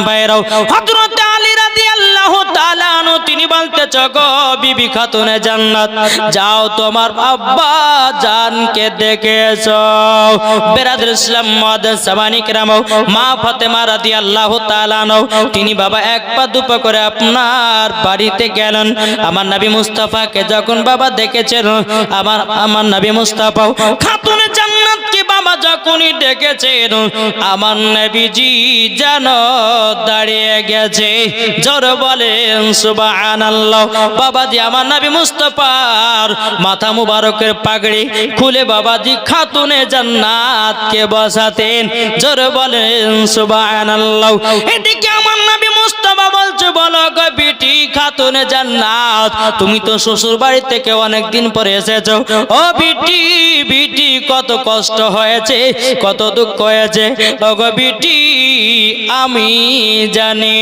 ভাইরাও হযরত আলী রাদিয়াল্লাহু তাআলা আনহু তিনি বলতেছে গো বিবি খাতুনে জান্নাত যাও তোমার আব্বা জানকে দেখে এসো। বিরাদর ইসলাম মুআদ্দাস সামানি کرام মা ফাতেমা রাদিয়াল্লাহু তাআলা আনহু তিনি বাবা এক পা দুপা করে আপনার বাড়িতে গেলেন। আমার নবী মুস্তাফাকে যখন বাবা দেখেছেন আমার নবী মুস্তাফা খাতুনে জান্নাতকে বাবা যখনই দেখেছেন আমার নবীজি জানো দাঁড়িয়ে গেছে। জোর বলেন সুবহানাল্লাহ। বাবাজি আমার নবী মুস্তাফার মাথা মুবারকের পাগড়ি খুলে বাবাজি খাতুনে জান্নাতকে বসাতেন। জোর বলেন সুবহানাল্লাহ। এদিকে আমার নবী মুস্তাফা বলছে বলো গো বিটি খাতুনে জান্নাত তুমি তো শ্বশুর বাড়ি থেকে অনেক দিন পরে এসেছো। ও বিটি বিটি কত কষ্ট হয়েছে কত দুঃখ হয়েছে ও গো বিটি আমি জানি।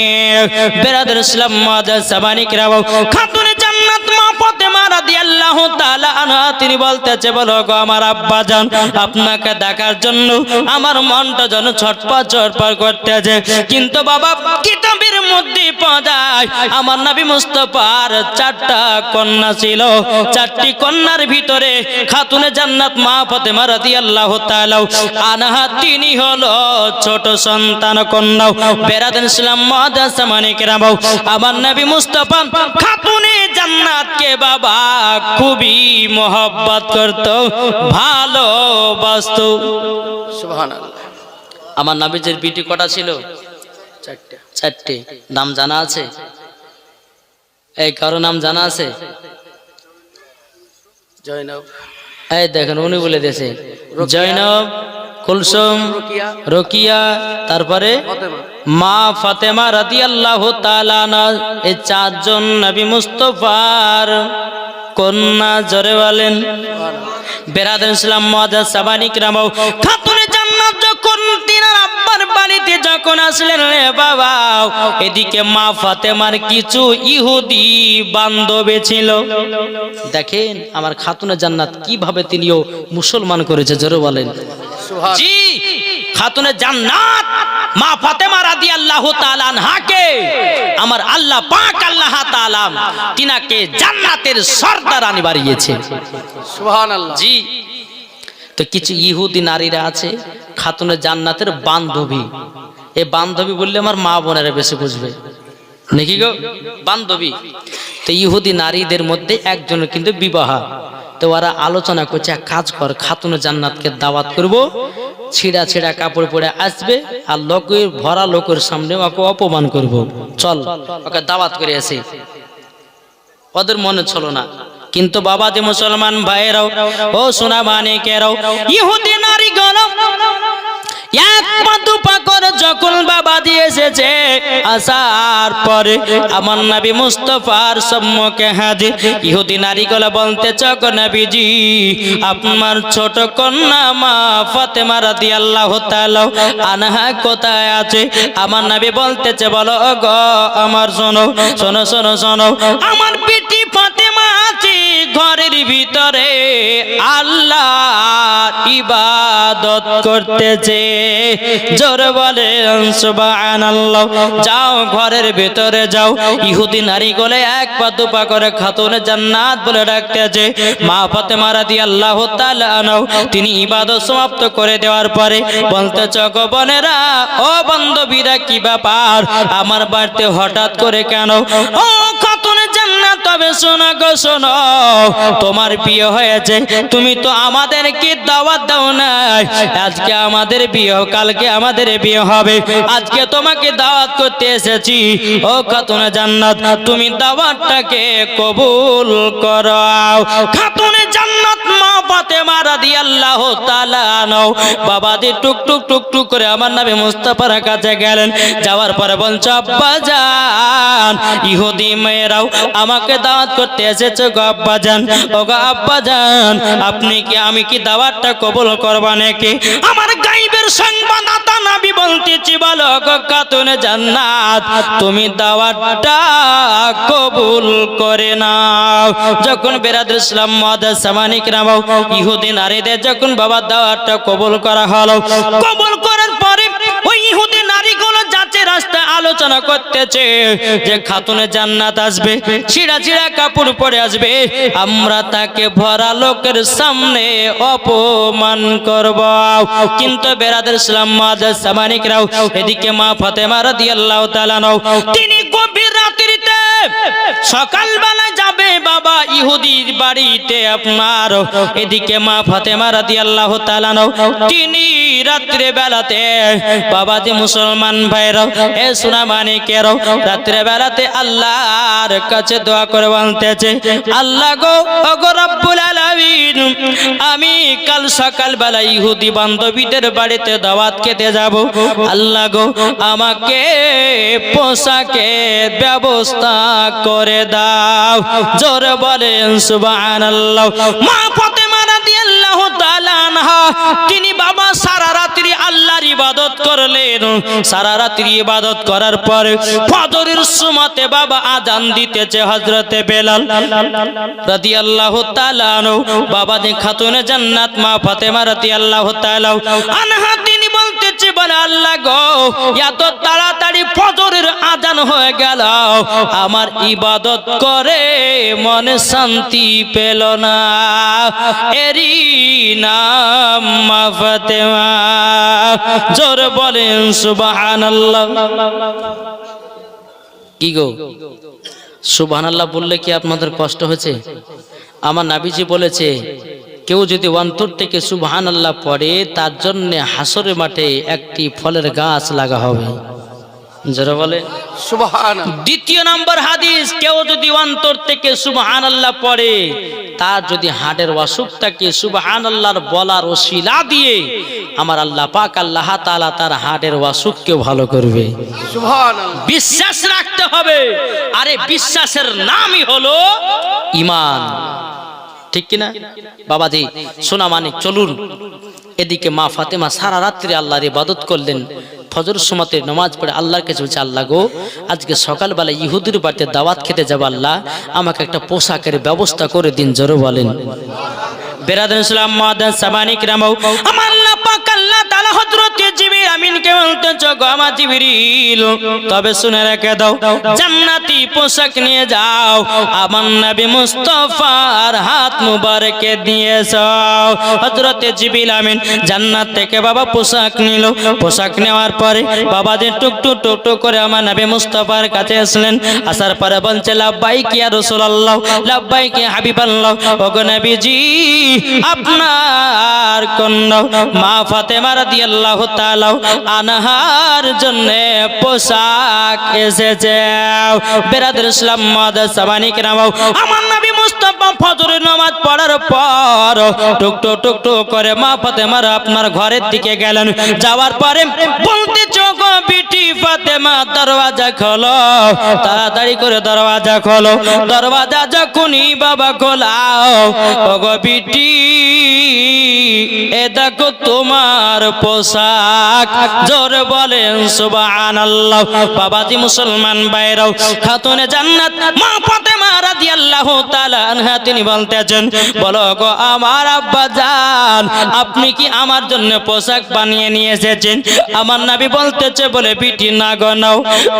বিরাদর ইসলাম মুআদ্দাস সামানি کرام খাতুনে জান্নাত মা ফাতেমা রাদিয়াল্লাহু তাআলা আনহা তিনি বলতেছে বলো গো আমার আব্বা জান আপনাকে দেখার জন্য আমার মনটা যেন ছটপট ছটপট করতেছে। কিন্তু বাবা কিতাবের মধ্যে পাওয়া যায় আমার নবী মুস্তাফার চারটা কন্যা ছিল। চারটি কন্যার ভিতরে খাতুনে জান্নাত মা ফাতেমা রাদিয়াল্লাহু তাআলা আনহা তিনি হলো ছোট সন্তান কন্যা। বিরাদর ইসলাম মুআদ্দাস সামানি کرام আমার নবী মুস্তাফা খাতুনে জান্নাতকে বাবা খুবই মোহব্বত করত ভালোবাসতো। সুবহানাল্লাহ। আমার নবীজির বিটি কটা ছিল? চারটে। নাম জানা আছে? এই কারো নাম জানা আছে? জয়নব। এই দেখেন উনি বলে দিয়েছে জয়নব, কুলসুম, রোকিয়া, তারপরে মা ফাতেমা রাদিয়াল্লাহু তাআলা আনহা। এই চারজন নবী মুস্তাফার কন্যা। জোরে বলেন বিরাদর ইসলাম মুআদ্দাস সামানি کرام খাতুনে জান্নাত যখন তিনার আব্বার বাড়িতে যখন আসলেন রে বাবা এদিকে মা ফাতেমার কিছু ইহুদি বান্ধবী ছিল। দেখেন আমার খাতুনে জান্নাত কিভাবে তিনিও মুসলমান করেছে। জোরে বলেন জি। খাতুনে জান্নাত মা ফাতেমা রাদিয়াল্লাহু তাআলা আনহাকে আমার আল্লাহ পাক আল্লাহ তাআলা তিনাকে জান্নাতের সরদারানি বানিয়েছে। সুবহানাল্লাহ জি। তো কিছু ইহুদি নারীরা আছে খাতুনে জান্নাতের বান্ধবী। এই বান্ধবী বললে আমার মা বোনেরা বেশি বুঝবে নাকি গো বান্ধবী। তো ইহুদি নারীদের মধ্যে একজনের কিন্তু বিবাহ। তো ওরা আলোচনা করছে এক কাজ কর খাতুনে জান্নাতকে দাওয়াত করব, ছিঁড়া ছিঁড়া কাপড় পরে আসবে আর লোকের ভরা লোকের সামনে ওকে অপমান করব। চল ওকে দাওয়াত করে আসি। ওদের মনে ছিল না। কিন্তু বাবা যে মুসলমান ভাইরাও ও সোনা মানিকেরাও ইহুদি নারীগণ এক পা দুপা করে যখন বাবা দিয়ে এসেছে আসার পরে আমার নবী মুস্তাফার সম্মুখে হাজির। ইহুদি নারীগুলো বলতেছে গো নবীজি আপনার ছোট কন্যা মা ফাতেমা রাদিয়াল্লাহু তাআলা আনহা কোথায় আছে? আমার নবী বলতেছে বলো গো আমার শোনো শোনো শোনো শোনো আমার বিটি ফাতেমা আছে ঘরের ভিতরে আল্লাহ ইবাদত করতেছে। জোরে বলেন সুবহানাল্লাহ। যাও ঘরের ভিতরে যাও। ইহুদি নারীগুলো এক পা দুপা করে খাতুনে জান্নাত বলে ডাকতেছে। মা ফাতেমা রাদিয়াল্লাহু তাআলা আনহা তিনি ইবাদত সমাপ্ত করে দেওয়ার পরে বলতেছে গো বোনেরা ও বান্ধবীরা কি ব্যাপার আমার বাড়িতে হঠাৎ করে কেন? ও খাতুনে জান্নাত তবে শোনো গো শোনো তোমার বিয়ে হয়েছে তুমি তো আমাদেরকে দাওয়াত দাও নাই। আজকে আমাদের বিয়ে কালকে আমাদের বিয়ে হবে আজকে তোমাকে দাওয়াত করতে এসেছি। ও খাতুনে জান্নাত তুমি দাওয়াতটাকে কবুল করো। খাতুনে জান্নাত মা ফাতেমা রাদিয়াল্লাহু তাআলা আনহা বাবাজি টুক টুক টুক টুক করে আমার নবী মুস্তাফার কাছে গেলেন। যাওয়ার পরে বলছে আব্বা জান ইহুদি মেয়েরাও আমাকে দাওয়াত করতে এসেছে গো আব্বা জান। ও গো আব্বা জান আপনি কি আমি কি দাওয়াতটা কবুল করবা নাকি? আমার গায়বের সংবাদদাতা নবী বলতেছি বলো গো খাতুনে জান্নাত তুমি দাওয়াতটা কবুল করে নাও। যখন বিরাদর ইসলাম মুআদ্দাস সামানি کرام ইহুদি নারীদের যখন বাবা দাওয়াতটা কবুল করা হলো কবুল করার পরে ওই ইহুদি নারীগুলো যাচ্ছে রাস্তায় আলোচনা করতেছে যে খাতুনে জান্নাত আসবে, ছিঁড়া ছিঁড়া কাপড় পরে আসবে, আমরা তাকে ভরা লোকের সামনে অপমান করব। কিন্তু বেরাদের ইসলাম মুআজ্জাজ সামানিকরাও, এদিকে মা ফাতেমা রাদিয়াল্লাহু তাআলা তিনি গভীর রাত্রিতে সকালবেলা যাবে বাবা ইহুদির বাড়িতে আপনার, এদিকে মা ফাতেমা রাদিয়াল্লাহু তাআলা তিনি রাত্রে বেলাতে বাবা যে মুসলমান ভাইরা এ সোনা মানিকেরও রাত্রে বেলাতে আল্লাহর কাছে দোয়া করে বলতেছে, আল্লাহ গো ওগো রব্বুল আলামিন, আমি কাল সকালবেলা ইহুদি বান্ধবীদের বাড়িতে দাওয়াত খেতে যাব, আল্লাহ গো আমাকে পোশাকের ব্যবস্থা করে দাও। জোরে বলেন সুবহানাল্লাহ। মা ফাতেমা রাদিয়াল্লাহু তাআলা আনহা তিনি বাবা সারা রাত্রি আল্লাহর ইবাদত করলেন। সারা রাত্রি ইবাদত করার পরে ফজরের সময়তে বাবা আযান দিতেছে হযরতে বেলাল রাদিয়াল্লাহু তাআলা আনহু, বাবা যে খাতুনে জান্নাত মা ফাতেমা রাদিয়াল্লাহু তাআলা আনহা তিনি বলতেছে, বলে আল্লাহ গো এত তাড়াতাড়ি ফজরের আযান হয়ে গেল, আমার ইবাদত করে মনে শান্তি পেল না, এরি নাম মা ফাতেমা। জোর বলেন সুবহানাল্লাহ। কি গো সুবহানাল্লাহ বললে কি আপনাদের কষ্ট হয়েছে? আমার নবীজি বলেছে, কেউ যদি অন্তর থেকে সুবহানাল্লাহ পড়ে তার জন্য হাসরের মাঠে একটি ফলের গাছ লাগা হবে। যারা বলে সুবহানাল্লাহ। দ্বিতীয় নম্বর হাদিস, কেউ যদি অন্তর থেকে সুবহানাল্লাহ পড়ে তার যদি হার্টের অসুখ থাকে, সুবহানাল্লাহর বলার ওসিলা দিয়ে আমার আল্লাহ পাক আল্লাহ তাআলা তার হার্টের অসুখকে ভালো করবে। সুবহানাল্লাহ। বিশ্বাস রাখতে হবে, আরে বিশ্বাসের নামই হলো ঈমান, ঠিক কিনা বাবাজি? সোনা মানিক চলুন, এদিকে মা ফাতেমা সারা রাত্রি আল্লাহর ইবাদত করলেন। ফজর সময়তে নামাজ পড়ে আল্লাহর কাছে বলছে, আল্লাহ গো আজকে সকালবেলা ইহুদির বাড়িতে দাওয়াত খেতে যাব, আল্লাহ আমাকে একটা পোশাকের ব্যবস্থা করে দিন। জোরে বলেন বেরাদার ইসলাম মুআজ্জাজ সামানিকরাম, আমার আল্লাহ পাক আল্লাহ তাআলা হযরত জিবরিল আমিনকে বলতেছে, গো আমার জিবরিল তবে শুনে রেখে দাও, জান্নাতি পোশাক নিয়ে যাও, আমার নবী মুস্তাফার হাত মুবারকে দিয়েছো। হযরত জিবরিল আমিন জান্নাত থেকে বাবা পোশাক নিল। পোশাক নেওয়ার পরে বাবা যে টুকটুক টুকটুক করে আমার নবী মুস্তাফার কাছে আসলেন। আসার পরে বলছে, লাব্বাইক ইয়া রাসূলুল্লাহ, লাব্বাইক ইয়া হাবিবাল্লাহ, ওগো নবীজি আপনার কন্যা মা ফাতেমা রাদিয়াল্লাহু তাআলা আনহার জন্য পোশাক এসেছে। বেরাদার ইসলাম মুআজ্জাজ সামানিকরাম, আমার নবী মুস্তাফা ফজরের নামাজ পড়ার পর টুকটুক টুকটুক করে মা ফাতেমার আপনার ঘরের দিকে গেলেন। যাওয়ার পরে বলতে গো বিটি ফাতেমা দরওয়াজা খোলো, তাড়াতাড়ি করে দরওয়াজা খোলো। দরওয়াজা যখনই বাবা খোলাও, ওগো বিটি এ দেখো তোমার পোশাক। জোরে বলেন সুবহানাল্লাহ। বাবাজি মুসলমান ভাইরাও, খাতুনে জান্নাত মা ফাতেমা রাদিয়াল্লাহু তাআলা আনহা তিনি বলতেছেন, বলো গো আমার আব্বা জান, আপনি কি আমার জন্য পোশাক বানিয়ে নিয়ে এসেছেন? আমার নবী বলতেছে, বলে বিটি না গো নাও।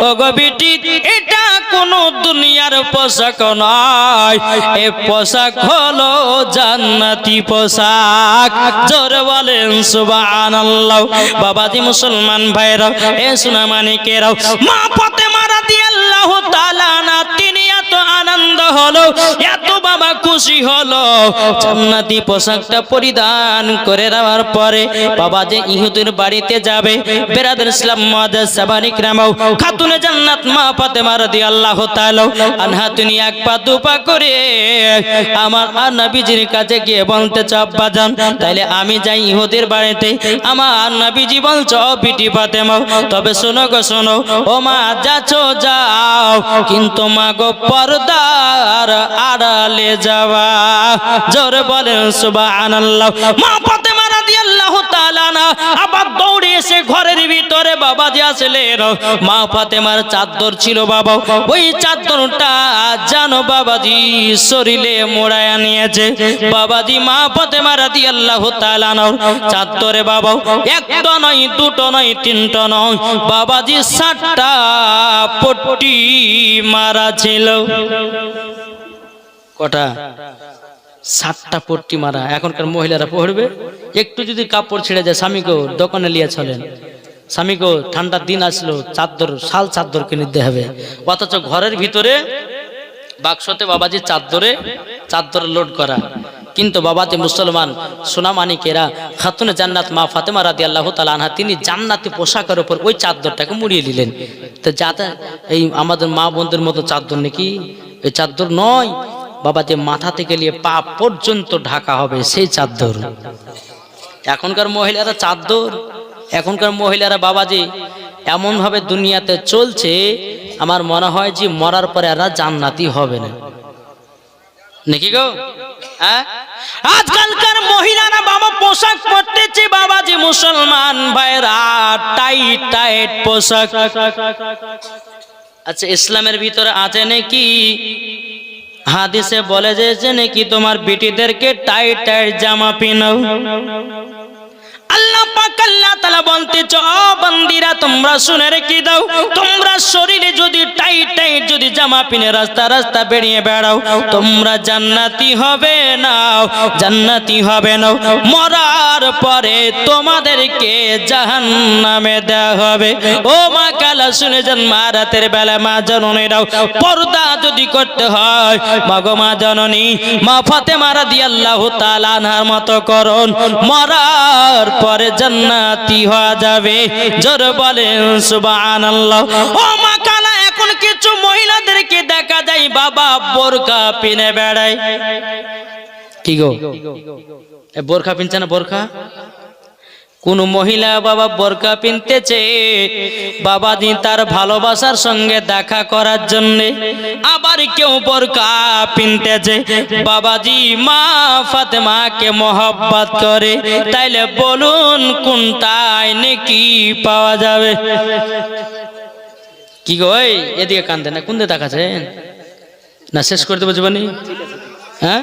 ওগো বিটি এটা কোন দুনিয়ার পোশাক নয়, এ পোশাক হলো জান্নাতি পোশাক। জোরে বলেন সুবহানাল্লাহ। বাবাজি মুসলমান ভাইরা এ সোনা মানিকেরাও, মা ফাতেমা রাদিয়াল্লাহু তাআলা আনহা তিনি এত আনন্দ হলো, এত বাবা খুশি হলো, জান্নাতি পোশাকটা পরিধান করে দেওয়ার পরে বাবা যে ইহুদির বাড়িতে যাবে। বেরাদার ইসলাম মুআজ্জাজ সামানিকরাম, খাতুনে জান্নাত মা ফাতেমা রাদিয়াল্লাহু তাআলা আনহা তিনি এক পা দুপা করে আমার নবীজির কাছে গিয়ে বলতে, আব্বা জান তাইলে আমি যাই ইহুদির বাড়িতে। আমার নবীজি বলছ, বিটি ফাতেমা তবে শোনো গো শোনো, ও মা যাচ্ছো যাও, কিন্তু মা গো পর্দার আড়ালে যাওয়া। জোরে বলেন সুবহানাল্লাহ। মা ফাতেমা রাদিয়াল্লাহু তাআলা আবার দৌড়ে এসে ঘরের ভিতরে বাবাজি আসলেন, মা ফাতেমার চাদর ছিল বাবা, ওই চাদরটা জানো বাবাজি শরীরে মোড়ায়া নিয়েছে। বাবাজি মা ফাতেমা রাদিয়াল্লাহু তাআলা আনহা চাদরে বাবা একটা নয়, দুটো নয়, তিনটা নয়, বাবাজি 7টা পট্টি মারা ছিল। কটা? 7টা পট্টি মারা। এখনকার মহিলারা পড়বে, একটু যদি কাপড় ছেড়ে যায় স্বামীকে দোকানে নিয়ে চলেন, স্বামীকে ঠান্ডার দিন আসলো চাদর, শাল চাদর কিনে দিতে হবে, অথচ ঘরের ভিতরে বাক্সতে বাবাজি চাদর লোড করা। কিন্তু বাবাতে মুসলমান সোনামানিকেরা খাতুনে জান্নাত মা ফাতেমা রাদিয়াল্লাহু তাআলা আনহা তিনি জান্নাতি পোশাকের উপর ওই চাদরটাকে মুড়িয়ে দিলেন। তো যাতে এই আমাদের মা বোনদের মতো চাদর নাকি, এই চাদর নয় বাবাতে, মাথা থেকে নিয়ে পা পর্যন্ত ঢাকা হবে সেই চাদর। এখনকার মহিলারা চাদর, এখনকার মহিলারা বাবাজি এমন ভাবে দুনিয়াতে চলছে, আমার মনে হয় যে মরার পরে এরা জান্নাতি হবে না নাকি গো? হ্যাঁ, আজকালকার মহিলারা বাবা পোশাক পরতেছে বাবাজি মুসলমান ভাইরা টাইট টাইট পোশাক। আচ্ছা ইসলামের ভিতরে আছে নাকি হাদিসে বলে যে নাকি তোমার বিটিদেরকে টাইট টাইট জামা পিনাও? আল্লাহ পাক আল্লাহ তাআলা বলতেছ ও বান্দিরা তোমরা শুনে রেখে দাও, তোমরা শরীরে যদি টাইট টাইট যদি জামা পিনে রাস্তা রাস্তা বেরিয়ে বেড়াও তোমরা জান্নাতি হবে না, জান্নাতি হবে না। মরার পরে তোমাদেরকে জাহান্নামে দেওয়া হবে। ও মা কালা শুনে যান, মা রাতের বেলা মা জননীরাও পর্দা যদি করতে হয় মাগো মা জননী মা ফাতেমা রাদিয়াল্লাহু তাআলা আনহার মতো করুন, মরার পরে জান্নাতি হওয়া যাবে। জোর বলেন সুবহানাল্লাহ। ও মা কালা এখন কিছু মহিলাদেরকে দেখা যায় বাবা বোরকা পিনে বেড়ায়। কি গো এ বোরকা পিনছে না? বোরকা কোন মহিলা বাবা বোরকা পিনতেছে বাবাজি তার ভালোবাসার সঙ্গে দেখা করার জন্য, আবার কেউ বোরকা পিনতেছে বাবাজি মা ফাতেমাকে মহব্বত করে। তাইলে বলুন কোনটায় নেকি পাওয়া যাবে? কি গো এদিকে কান্দে না, কোন দিকে তাকাচ্ছেন না? শেষ করে দেবো জীবনী। হ্যাঁ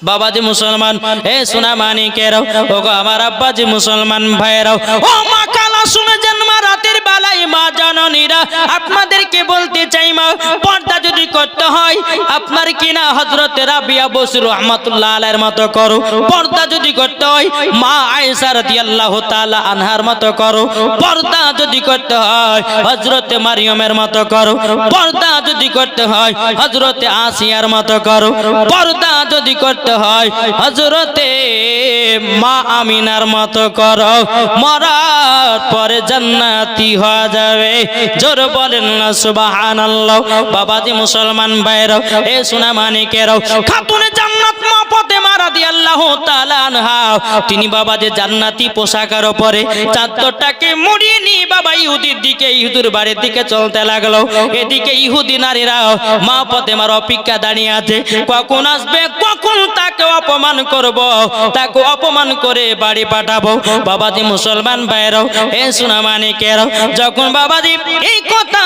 বাবাজি মুসলমান এ সোনা মানিকেরাও, ও গো আমার আব্বাজি মুসলমান ভাইরাও, ও মা কালা শুনে যান, মা রাতের বেলায় মা জননীরা আপনাদেরকে বলতে চাই মা পর্দা যদি করতে হয় আপনার কিনা হযরত রাবিয়া বসরি রাহমাতুল্লাহ আলাইহির মতো করো, পর্দা যদি করতে হয় মা আয়েশা রাদিয়াল্লাহু তাআলা আনহার মতো করো, পর্দা যদি করতে হয় হযরত মারিয়মের মতো করো, পর্দা যদি করতে হয় হযরত আসিয়ার মতো করো, পর্দা যদি করতে হয় হযরতে মা আমিনার মতো করো, মরার পরে জান্নাতি হওয়া যাবে। জোর বলেন না সুবহানাল্লাহ। বাবাজি মুসলমান ভাইরা এ সোনা মানিকেরাও, খাতুনে জান্নাত মা ফাতেমা রাদিয়াল্লাহু তাআলা আনহা তিনি বাবাজি জান্নাতি পোশাকের উপরে চাদরটাকে মুড়িয়ে নিয়ে বাবা ইহুদির দিকে, ইহুদির বাড়ির দিকে চলতে লাগলো। এদিকে ইহুদি নারীরা মা ফাতেমার অপেক্ষা দাঁড়িয়ে আছে, কখন আসবে, কখন তাকে অপমান করব, তাকে অপমান করে বাড়ি পাঠাবো। বাবাজি মুসলমান ভাইরাও এ সোনা মানিকেরাও, যখন বাবাজি এই কথা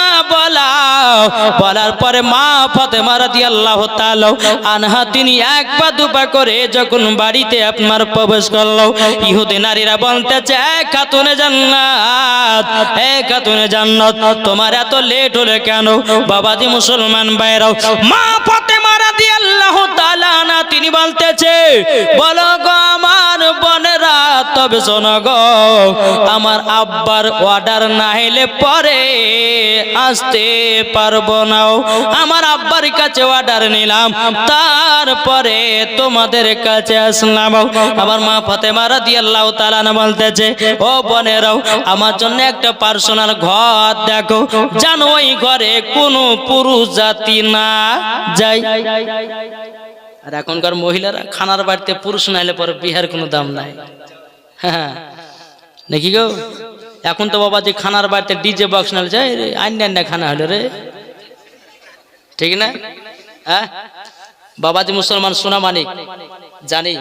বলার পরে মা ফাতেমা রাদিয়াল্লাহু তাআলা আনহা তিনি এক পা দুপা করে যখন বাড়িতে আপনার প্রবেশ করলো, ইহুদি নারীরা বলতেছে এ খাতুনে জান্নাত, এ খাতুনে জান্নাত তোমার এত লেট হলো কেন? বাবাজি মুসলমান ভাইরাও মা ফাতেমা রাদিয়াল্লাহু তাআলা আনহা তিনি বলতেছে বলো গো আমার বোনেরা, তবে শোনো গো আমার আব্বার অর্ডার না হলে পরে আসতে পারবো না। আমার আব্বার কাছে অর্ডার নিলাম, তারপরে তোমাদের কাছে আসলাম। আমার মা ফাতেমা রাদিয়াল্লাহু তাআলা বলতেছে ও বোনেরাও আমার জন্য একটা পার্সোনাল ঘর দেখো, জানো ওই ঘরে কোনো পুরুষ জাতি না যায়। আর এখনকার মহিলারা খানার বাড়িতে পুরুষ না এলে পরে বিহার কোনো দাম নাই। হ্যাঁ নাকি গো? এখন তো বাবাজি খানার বাড়িতে ডিজে বক্স না যায় রে, আন্না খানা হলো রে, ঠিক না? হ্যাঁ বাবাজি মুসলমান সোনা মানিক জানি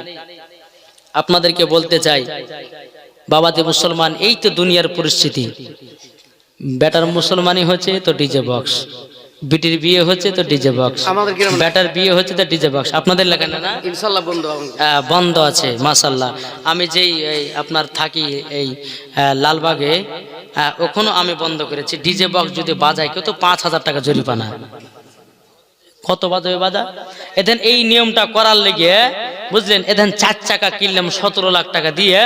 আপনাদেরকে বলতে চাই বাবাজি মুসলমান, এই তো দুনিয়ার পরিস্থিতি। বেটার মুসলমানই হচ্ছে তো ডিজে বক্স, বিটির বিয়ে হচ্ছে তো ডিজে বক্স, বেটার বিয়ে হচ্ছে তো ডিজে বক্স। আপনাদের লেখা না? ইনশাআল্লাহ বন্ধ বন্ধ আছে মাশাআল্লাহ। আমি যেই আপনার থাকি এই লালবাগে, ওখানেও আমি বন্ধ করেছি। ডিজে বক্স যদি বাজায় কেউ তো 5,000 টাকা জরিমানা। কত বাজাবে বাজা? এদেন এই নিয়মটা করার লেগে বুঝলেন, এদেন 4 চাকা কিনলাম 17 লাখ টাকা দিয়ে।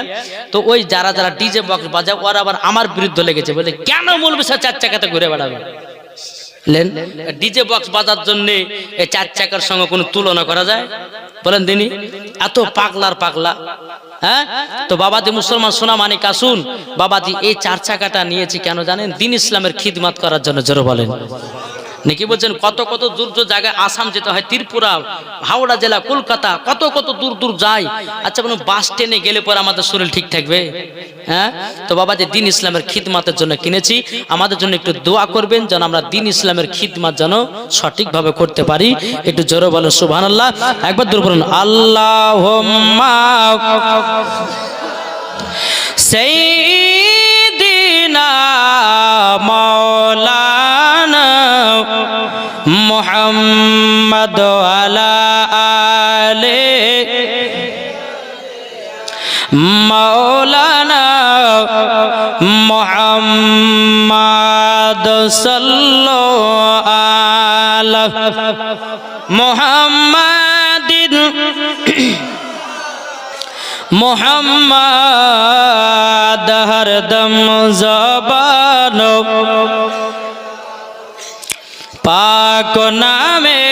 তো ওই যারা যারা ডিজে বক্স বাজায় ওরা আবার আমার বিরুদ্ধে লেগেছে, বলে কেন মৌলভী সাহেব 4 চাকাতে ঘুরে বেড়াবে? ডিজে বক্স বাজার জন্য এই 4 চাকার সঙ্গে কোনো তুলনা করা যায়? বলেন দিনই, এত পাগলার পাগলা। হ্যাঁ, তো বাবাজি মুসলমান সোনা মানিক আসুন, বাবাজি এই 4 চাকাটা নিয়েছি কেন জানেন? দ্বীন ইসলামের খিদমত করার জন্য। জোরে বলেন নাকি? বলছেন কত কত দূর দূর জায়গায় আসাম যেতে হয়, ত্রিপুরা, হাওড়া জেলা, কলকাতা, কত কত দূর দূর যায়। আচ্ছা বলুন, বাস ট্রেনে গেলে পরে আমাদের শরীর ঠিক থাকবে? হ্যাঁ, তো বাবাজি দ্বীন ইসলামের খিদমতের জন্য কিনেছি। আমাদের জন্য একটু দোয়া করবেন যেন আমরা দ্বীন ইসলামের খিদমত যেন সঠিকভাবে করতে পারি। একটু জোরে বলেন সুবহানাল্লাহ। একবার দূর বলুন আল্লাহুম্মা সাইয়্যিদিনা মাওলানা মুহাম্মদ আলা আলে মাওলানা মুহাম্মদ সাল্লাল্লাহু আলা মুহাম্মাদিন মুহাম্মদ হরদম জবান পাক নামে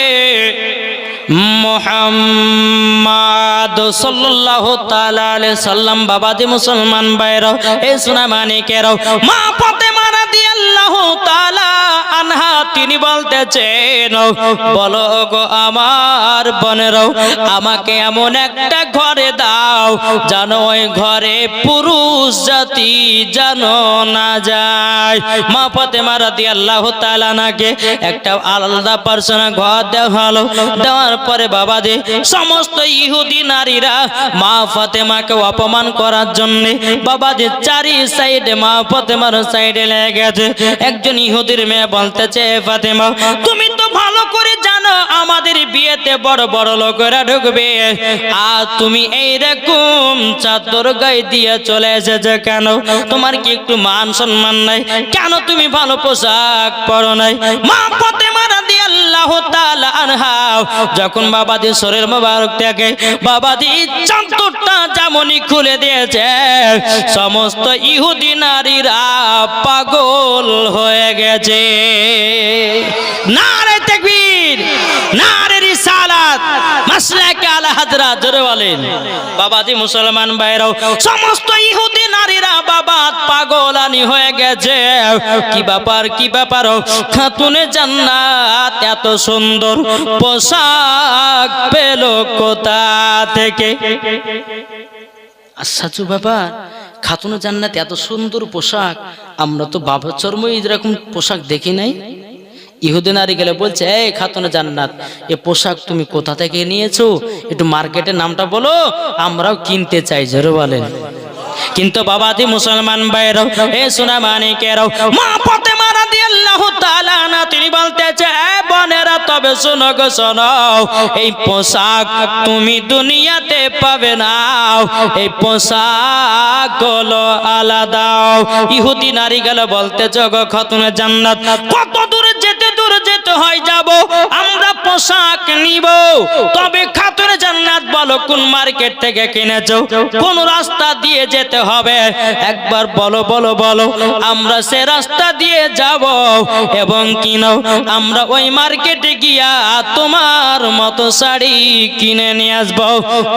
মুহাম্মদ সাল্লাল্লাহু তাআলা আলাইহি সাল্লাম। বাবাজি মুসলমান ভাইরাও, এই সোনা মানিকেরাও, মা ফাতেমা রাদিয়াল্লাহু তাআলা আনহা তিনি বলতেছেন, বলো গো আমার বোনেরাও, আমাকে এমন একটা ঘরে দাও যেন ওই ঘরে পুরুষ জাতি যেন না যায়। মা ফাতেমা রাদিয়াল্লাহু তাআলা আনহাকে একটা আলাদা পার্সোনাল ঘর দেওয়া হলো। দেওয়ার পরে বাবাজি সমস্ত ইহুদি নারীরা মা ফাতেমাকে অপমান করার জন্য বাবাজি চারি সাইডে মা ফাতেমার সাইডে লেগে গেছে। একজন ইহুদির মেয়ে বলতেছে, ফাতেমা তুমি তো ভালো করে জানো আমাদের বিয়েতে বড় বড় লোকেরা ঢুকবে, আর তুমি এইরকম চাদর গায়ে দিয়ে চলে এসেছে কেন? তোমার কি একটু মান সম্মান নাই? কেন তুমি ভালো পোশাক পরো নাই? মা ফাতেমা রাদিয়াল্লাহু তাআলা আনহা যখন বাবাজি শরীর মোবারক থেকে বাবাজি চাদরটা যেমনই খুলে দিয়েছে, সমস্ত ইহুদি নারীরা পাগল হয়ে গেছে। নারে তাকবীর, নারে রিসালাত, মাসলাকে আলা হযরত। জোরে বলেন বাবাজি মুসলমান ভাইরাও, সমস্ত ইহুদি নারীরা বাবা পাগলানি হয়ে গেছে। কি ব্যাপার, কি ব্যাপার? খাতুনে জান্নাত এত সুন্দর পোশাক পেল কোথা থেকে? আশ্চর্য ব্যাপার, খাতুনে জান্নাত এত সুন্দর পোশাক, আমরা তো বাবা চর্ম এরকম পোশাক দেখি নাই। ইহুদি নারী গেলে বলছে, এই খাতুনে জান্নাত, এ পোশাক তুমি কোথা থেকে নিয়েছো? একটু মার্কেটের নামটা বলো, আমরাও কিনতে চাই। জোরে বলেন। কিন্তু বাবাজি মুসলমান ভাইরাও, এ সোনা মানিকেরাও, মা ফাতেমা রাদিয়াল্লাহু তাআলা আনহা তিনি বলতেছে, এ বোনেরা তবে শোনো গো শোনো, এই পোশাক তুমি দুনিয়াতে পাবে না, এই পোশাক হলো আলাদা। ইহুদি নারী গেলে বলতেছে, গো খাতুনে জান্নাত কত দূরে যেতে হয় যাব, আমরা পোশাক নিব, তবে খাতুনে জান্নাত বলো কোন মার্কেট থেকে কিনেছো, কোন রাস্তা দিয়ে যেতে হবে, একবার বলো বলো বলো, আমরা সে রাস্তা দিয়ে যাব এবং কিনো, আমরা ওই মার্কেটে গিয়া তোমার মতো শাড়ি কিনে নিয়ে আসবো,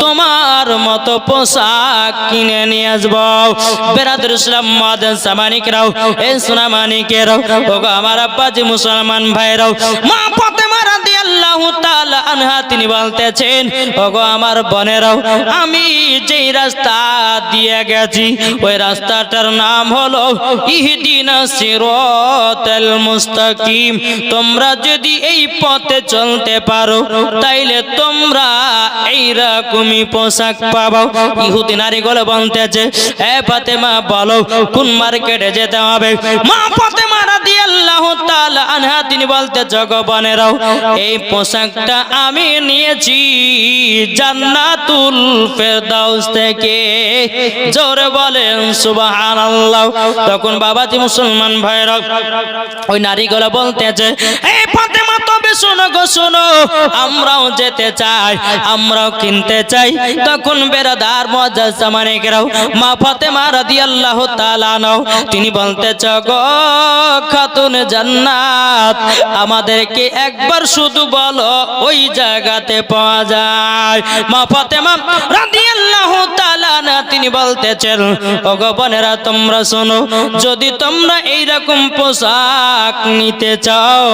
তোমার মতো পোশাক কিনে নিয়ে আসবো। বেরাদুল ইসলাম মাদান সামানিকরাও, এই সোনা মানিকেরাও, ওগো আমার আব্বাজি মুসলমান ভাইরাও, মা ফাতেমা রাদিয়াল্লাহু রাদিয়াল্লাহু তাআলা আনহা তিনি বলতেছেন, ওগো আমার বোনেরাও, আমি যেই রাস্তা দিয়ে গেছি ওই রাস্তাটার নাম হলো ইহদিনাস সিরাতাল মুস্তাকিম। তোমরা যদি এই পথে চলতে পারো তাইলে তোমরা এইরকমই পোশাক পাবো। ইহুদি নারীগুলো বলতেছে, এ ফাতেমা বলো কোন মার্কেটে যেতে হবে? মা ফাতেমা রাদিয়াল্লাহু তাআলা আনহা তিনি বলতে, জগবানেরাও এই পোশাকটা আমি নিয়েছি জান্নাতুল ফেরদাউস থেকে। জোরে বলেন সুবহানাল্লাহ। তখন বাবাজি মুসলমান ভাইরা ওই নারীগুলো বলতেছে, এই ফাতেমা তবে শোনো গো শোনো, আমরাও যেতে চাই, আমরাও কিনতে চাই। তখন বেরাদার মুআজ্জাজ জামানেকেরাও মা ফাতেমা রাদিয়াল্লাহু তাআলা আনহা তিনি বলতেছে, গো খাতুন জান্নাত, আমাদেরকে একবার শুধু বলো ওই জায়গাতে পাওয়া যায়। মা ফাতেমা রাদিয়াল্লাহু তাআলা আনহা তিনি বলতেছেন, ওগো বোনেরা তোমরা শোনো, যদি তোমরা এইরকম পোশাক নিতে চাও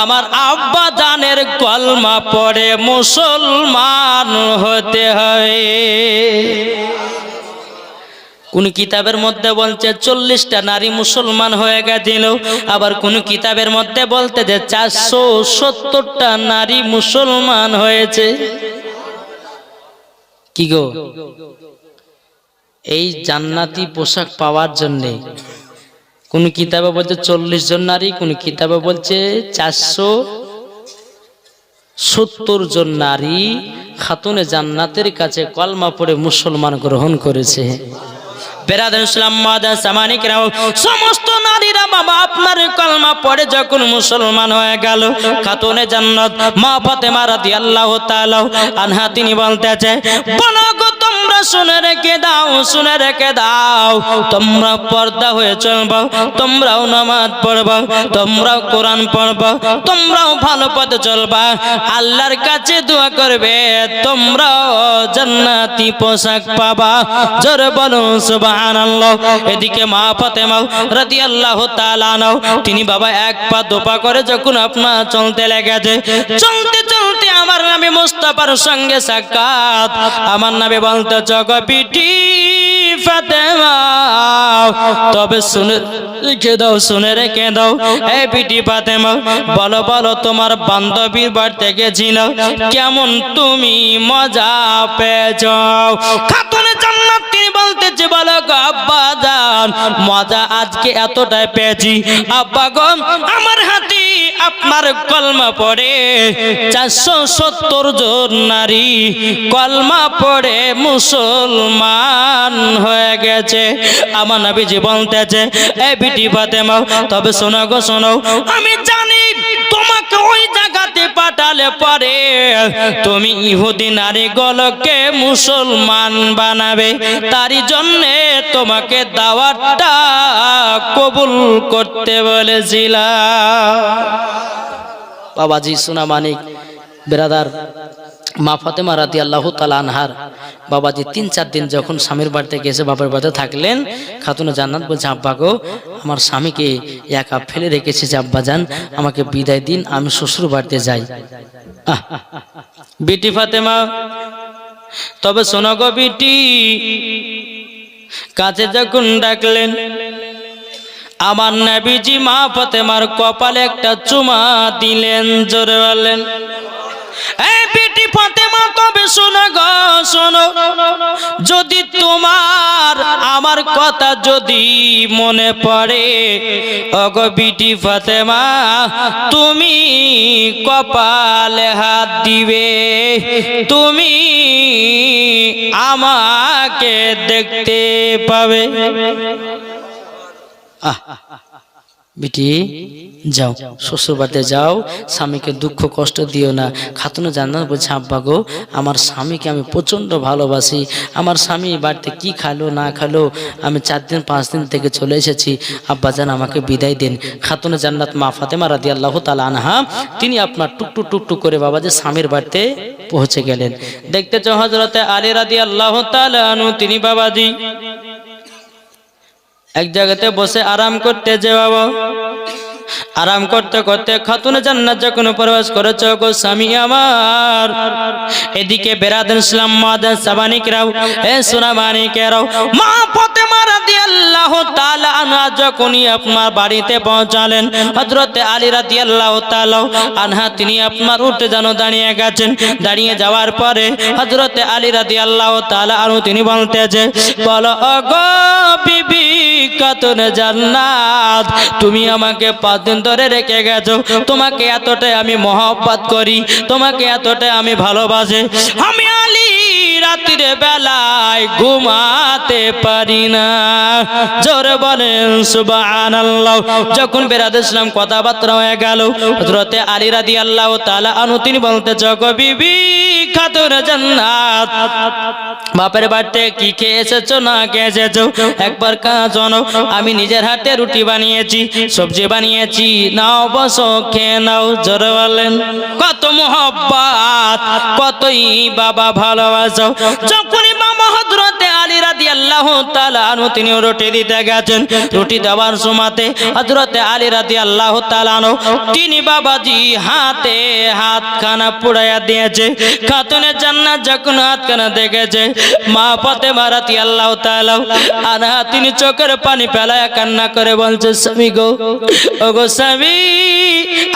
আমার আব্বা জানের কলমা পড়ে মুসলমান হতে হয়। কোন কিতাবের মধ্যে বলছে 40টা নারী মুসলমান হয়ে গেছিল, আবার কোন কিতাবের মধ্যে বলতে যে 470টা নারী মুসলমান হয়েছে। কি গো, এই জান্নাতি পোশাক পাওয়ার জন্য কোন কিতাবে বলছে 40 জন নারী, কোন কিতাবে বলছে 470 জন নারী খাতুনে জান্নাতের কাছে কলমা পড়ে মুসলমান গ্রহণ করেছে। বেরাদার ইসলাম মাদার সামানিকরাও সমস্ত নারীরা বাবা আপনার কলমা পড়ে যখন মুসলমান হয়ে গেল, খাতুনে জান্নাত মা ফাতেমা রাদিয়াল্লাহু তাআলা আনহা তিনি বলতেছে, বলো গো তোমরা শুনে রেখে দাও, শুনে রেখে দাও, তোমরা পর্দা হয়ে চলবা, তোমরাও নামাজ পড়বা, তোমরাও কোরআন পড়বা, তোমরাও ভালো পথে চলবা, আল্লাহর কাছে দোয়া করবে, তোমরাও জান্নাতি পোশাক পাবা। জোরে বলো সুবহানাল্লাহ। এদিকে মা ফাতেমা রাদিয়াল্লাহু তাআলা আনহা তিনি বাবা এক পা দোপা করে যখন আপনার চলতে লেগেছে, চলতে চলতে আমার নবী মুস্তাফার সঙ্গে সাক্ষাৎ। আমার নবী বলতে, জগো বিটি ফাতেমা, তবে শুনে রেখে দাও, শুনে রেখে দাও, এই বিটি ফাতেমা বলো বলো তোমার বান্ধবীর বাড়িতে গেছিল, কেমন তুমি মজা পেয়েছ? খাতুনে জান্নাত তিনি বলতেছে, বলো গো আব্বা জান, মজা আজকে এতটাই পেয়েছি আব্বা গো, আমার হাতে আপনার কলমা পড়ে 470 জন নারী কলমা পড়ে মুসলমান হয়ে গেছে। আমার নবীজি বলতেছে, এই বিটি ফাতেমা তবে শোনো গো শোনো, আমি জানি তোমাকে ওই জায়গাতে পাঠালে পরে তুমি ইহুদি নারীগুলোকে মুসলমান বানাবে, তারই জন্য তোমাকে দাওয়াতটা কবুল করতে বলেছিলাম। বাবাজি সোনা মানিক বেরাদার মা ফাতেমা রাদিয়াল্লাহু তাআলা আনহার বাবাজি 3-4 দিন যখন স্বামীর বাড়িতে গেছে, বাবার বাড়িতে থাকলেন, খাতুনে জান্নাত বলছে, আব্বা গো আমার স্বামীকে একা ফেলে রেখেছে, যে আব্বা জান আমাকে বিদায় দিন, আমি শ্বশুর বাড়িতে যাই। বিটি ফাতেমা তবে শোনো গো বিটি, কাছে যখন ডাকলেন আমার নবীজি মা ফাতেমার কপালে একটা চুমা দিলেন। জোরে বলেন, এই বিটি ফাতেমা তবে শোনো গো শোনো, যদি তোমার আমার কথা যদি মনে পড়ে, ওগো বিটি ফাতেমা তুমি কপালে হাত দিবে, তুমি আমাকে দেখতে পাবে। বিটি যাও, শ্বশুর বাড়িতে যাও, স্বামীকে দুঃখ কষ্ট দিও না। খাতুনে জান্নাত বলছে, আব্বা গো আমার স্বামীকে আমি প্রচন্ড ভালোবাসি, আমার স্বামী বাড়িতে কি খালো না খালো, আমি 4 দিন 5 দিন থেকে চলে এসেছি, আব্বা জান আমাকে বিদায় দিন। খাতুনে জান্নাত মা ফাতেমা রাদিয়াল্লাহু তাআলা আনহা তিনি আপনার টুকটুক টুকটুক করে বাবা যে স্বামীর বাড়িতে পৌঁছে গেলেন। দেখতে চাও হযরতে আলী রাদিয়াল্লাহু তাআলা আনহু তিনি বাবাজি এক জায়গাতে বসে আরাম করতে যে বাবা, আরাম করতে করতে খাতুনে জান্নাত যখন প্রবেশ করেছে গো স্বামী আমার, এদিকে বেরাদুল ইসলাম মাদান সাবানিকরাও এ সোনামানিকেরাও মা ফাতেমা রাদিয়াল্লাহু তাআলা আনহা যখনই আপনার বাড়িতে পৌঁছালেন, হযরত আলী রাদিয়াল্লাহু তাআলা আনহা তিনি আপনার উঠে যেন দাঁড়িয়ে গেছেন। দাঁড়িয়ে যাওয়ার পরে হযরত আলী রাদিয়াল্লাহু তাআলা আনহু তিনি বলতেছে, বলো ওগো বিবি খাতুনে জান্নাত, তুমি আমাকে 5 দিন ধরে রেখে গেছো, তোমাকে এতটাই আমি মহব্বত করি, তোমাকে এতটাই আমি ভালোবাসি, আমি আলী রাতের বেলায় ঘুমাতে পারি না। জোরে বলেন সুবহানাল্লাহ। যখন বেরাদুল ইসলাম কথাবার্তা হয়ে গেল, হযরতে আলী রাদিয়াল্লাহু তাআলা আনহু তিনি বলতে গো বিবি খাতুনে জান্নাত, বাপের বাড়িতে কি খেয়ে এসেছো না খেয়ে এসেছো একবার শোনো, আমি নিজের হাতে রুটি বানিয়েছি, সবজি বানিয়েছি, নাও বসো খেয়ে নাও। জোরে বলেন কত মহব্বত, কতই বাবা ভালোবাসো। যখনই বাবা হযরতে আলী রাদিয়াল্লাহু তাআলা আনহু তিনি রুটি দিতে গেছেন, রুটি দেওয়ার সময়তে হযরতে আলী রাদিয়াল্লাহু তাআলা আনহু তিনি বাবাজি হাতে হাতখানা পুড়াইয়া দিয়েছে। খাতুনে জান্নাত যখন হাতখানা দেখেছে, মা ফাতেমা রাদিয়াল্লাহু তাআলা আনহা তিনি চোখের পানি ফেলায়া কান্না করে বলছে, স্বামী গো, ওগো স্বামী,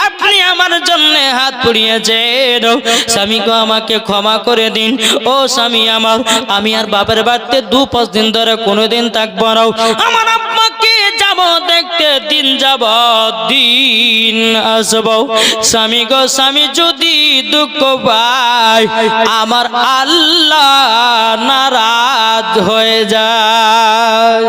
আপনি আমার জন্য হাত পুড়িয়েছেন, স্বামী গো আমাকে ক্ষমা করে দিন। ও স্বামী আমার, আমি আর বাবার বাড়িতে 2-5 দিন ধরে কোনোদিন থাকবো না, আমার আম্মাকে যাব দেখতে, দিন যাব দিন আসবো। স্বামী গো স্বামী, যদি দুঃখ পাই আমার আল্লাহ নারাজ হয়ে যায়।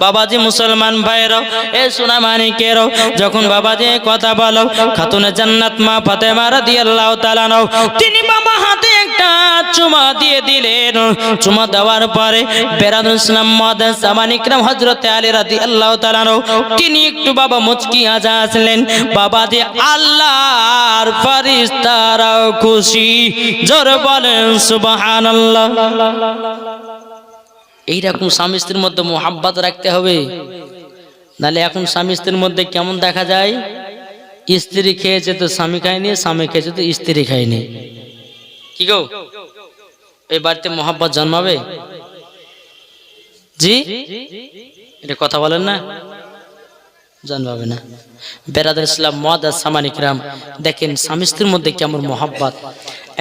বাবাজি মুসলমান ভাইরাও এ সোনামানিকেরাও, যখন বাবাজি কথা বলো, খাতুনে জান্নাত মা ফাতেমা রাদিয়াল্লাহু তাআলা আনহা তিনি বাবা হাতে একটা চুমা দিয়ে দিলেন। চুমা দেওয়ার পরে বেরাদুল ইসলাম মাদান সাবানিকরাম হযরতে আলী রাদিয়াল্লাহু তাআলা আনহু তিনি একটু বাবা মুচকি হাসলেন। বাবাজি আল্লাহর ফেরেশতারাও খুশি। জোরে বলেন সুবহানাল্লাহ। এইরকম স্বামী স্ত্রীর মধ্যে মোহাব্বত রাখতে হবে, নাহলে এখন স্বামী স্ত্রীর মধ্যে কেমন দেখা যায়, স্ত্রী খেয়েছে তো স্বামী খায়নি, স্বামী খেয়েছে তো স্ত্রী খায়নি। কি গো, এই বাড়িতে মোহাব্বত জন্মাবে? জি, এটা কথা বলেন না, জন্মাবে না। বেরাদুল ইসলাম মুআদ্দাস সামানিকরাম দেখেন স্বামী স্ত্রীর মধ্যে কেমন মোহাব্বত।